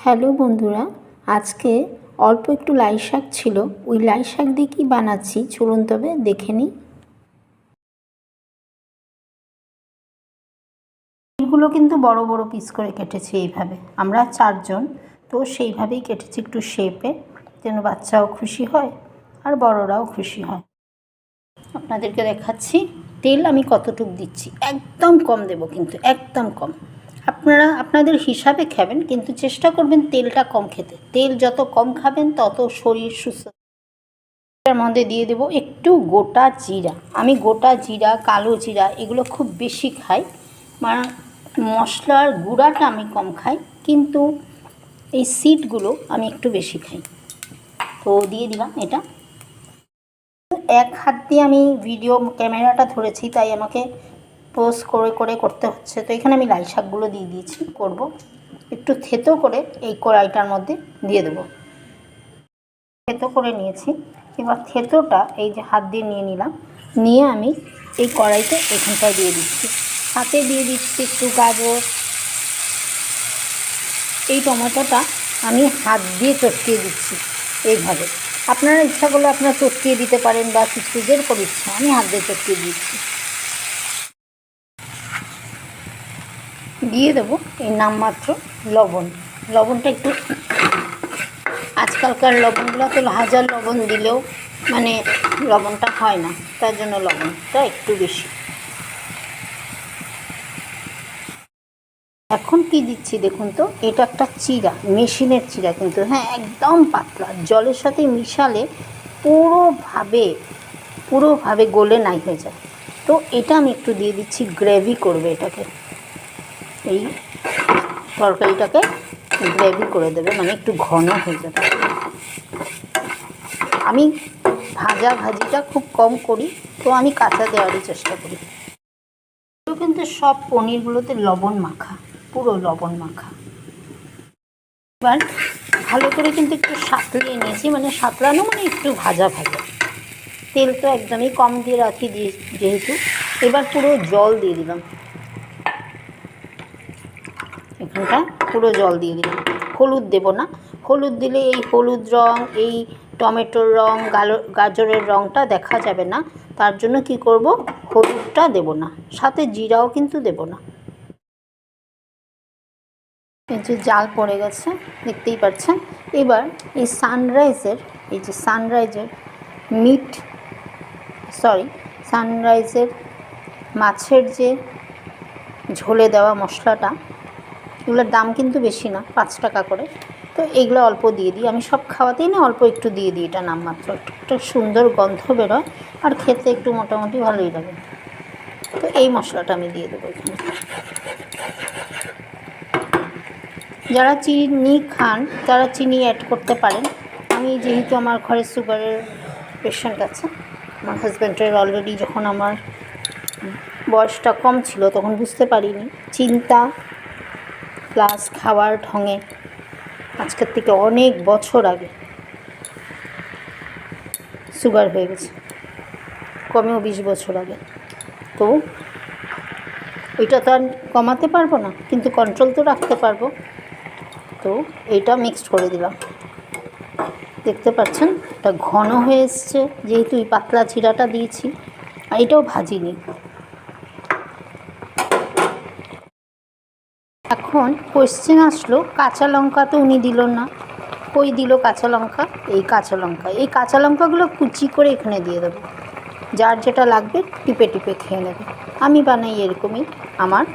Hello বন্ধুরা, আজকে অল্প একটু লাই শাক ছিল, ওই লাই শাক দিয়ে কী বানাচ্ছি চলুন তবে দেখে নিই। এগুলো কিন্তু বড় বড় পিস করে কেটেছি এইভাবে, আমরা 4 জন, তো সেইভাবেই কেটেছি একটু শেপে, যেন বাচ্চাও খুশি হয় আর বড়রাও খুশি হয়। আপনাদেরকে দেখাচ্ছি তেল আমি কতটুকু দিচ্ছি, একদম কম দেব কিন্তু একদম কম। আপনারা আপনাদের হিসাবে খাবেন, কিন্তু চেষ্টা করবেন তেলটা কম খেতে। তেল যত কম খাবেন তত শরীর সুস্থ। এর মধ্যে দিয়ে দেবো একটু গোটা জিরা। আমি গোটা জিরা, কালো জিরা এগুলো খুব বেশি খাই, মানে মশলার গুঁড়াটা আমি কম খাই, কিন্তু এই সিডগুলো আমি একটু বেশি খাই। তো দিয়ে দিলাম এটা। এক হাত দিয়ে আমি ভিডিও ক্যামেরাটা ধরেছি, তাই আমাকে পোজ করে করে করতে হচ্ছে। তো এখানে আমি লাল শাকগুলো দিয়ে দিয়েছি, করব একটু থেতো করে এই কড়াইটার মধ্যে দিয়ে দেবো। থেতো করে নিয়েছি, এবার থেতোটা এই যে হাত দিয়ে নিয়ে নিলাম, নিয়ে আমি এই কড়াইতে এখানটায় দিয়ে দিচ্ছি। সাথে দিয়ে দিচ্ছি একটু গাজর। এই টমেটোটা আমি হাত দিয়ে চটকিয়ে দিচ্ছি এইভাবে। আপনারা ইচ্ছা করলে আপনারা চটকিয়ে দিতে পারেন, বা কিছু যের করে ইচ্ছা, আমি হাত দিয়ে চটকিয়ে দিচ্ছি। দিয়ে দেবো এই নামমাত্র লবণ। লবণটা একটু, আজকালকার লবণগুলো তো হাজার লবণ দিলেও মানে লবণটা হয় না, তার জন্য লবণটা একটু বেশি। এখন কি দিচ্ছি দেখুন তো, এটা একটা চিড়া, মেশিনের চিড়া কিন্তু, হ্যাঁ একদম পাতলা, জলের সাথে মিশালে পুরোভাবে গলে নাই হয়ে যায়। তো এটা আমি একটু দিয়ে দিচ্ছি, গ্রেভি করবে এটাকে, এই তরকারিটাকে গ্রেভি করে দেবে, মানে একটু ঘন হয়ে যাবে। আমি ভাজিটা খুব কম করি, তো আমি কাঁচা দেওয়ারই চেষ্টা করি। কিন্তু সব পনিরগুলোতে লবণ মাখা, পুরো লবণ মাখা। এবার ভালো করে কিন্তু একটু সাঁতলিয়ে নিয়েছি, মানে সাঁতলানো মানে একটু ভাজা ভাজা। তেল তো একদমই কম দিয়ে রাখি যেহেতু। এবার পুরো জল দিয়ে দিলাম, এখানটা পুরো জল দিয়ে দিলাম। হলুদ দেব না, হলুদ দিলে এই হলুদ রং, এই টমেটোর রং, গাজরের রংটা দেখা যাবে না, তার জন্য কি করব, হলুদটা দেব না, সাথে জিরাও কিন্তু দেব না। এই যে জাল পড়ে গেছে দেখতেই পাচ্ছেন। এবার এই সানরাইজের মাছের যে ঝোলে দেওয়া মশলাটা, এগুলোর দাম কিন্তু বেশি না, 5 টাকা করে। তো এগুলো অল্প দিয়ে দিই, আমি সব খাওয়াতেই না অল্প একটু দিয়ে দিই, এটা নামমাত্র। একটু সুন্দর গন্ধ বেরোয় আর খেতে একটু মোটামুটি ভালোই লাগে। তো এই মশলাটা আমি দিয়ে দেবো এখানে। যারা চিনি খান তারা চিনি অ্যাড করতে পারেন। আমি যেহেতু আমার ঘরে সুগারের পেশেন্ট আছে, আমার হাজব্যান্ডের অলরেডি, যখন আমার বয়সটা কম ছিল তখন বুঝতে পারিনি, চিন্তা প্লাস খাওয়ার ঢঙে আজকের থেকে অনেক বছর আগে সুগার হয়ে গেছে, কমেও 20 বছর আগে। তো ওইটা তো আর কমাতে পারবো না, কিন্তু কন্ট্রোল তো রাখতে পারবো। তো এইটা মিক্সড করে দিলাম, দেখতে পাচ্ছেন এটা ঘন হয়ে এসছে, যেহেতু এই পাতলা চিড়াটা দিয়েছি। আর এটাও ভাজিনি। এখন কোয়েশ্চেন আসলো, কাঁচা লঙ্কা তো উনি দিল না, কই দিল কাঁচা লঙ্কা? এই কাঁচা লঙ্কাগুলো কুচি করে এখানে দিয়ে দেবো, যার যেটা লাগবে টিপে টিপে খেয়ে নেবে। আমি বানাই এরকমই আমার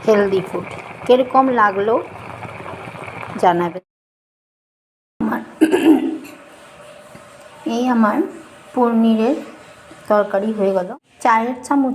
হেলদি ফুড। কীরকম লাগলো জানাবে। আমার পনিরের তরকারি হয়ে গেল। চায়ের চামচে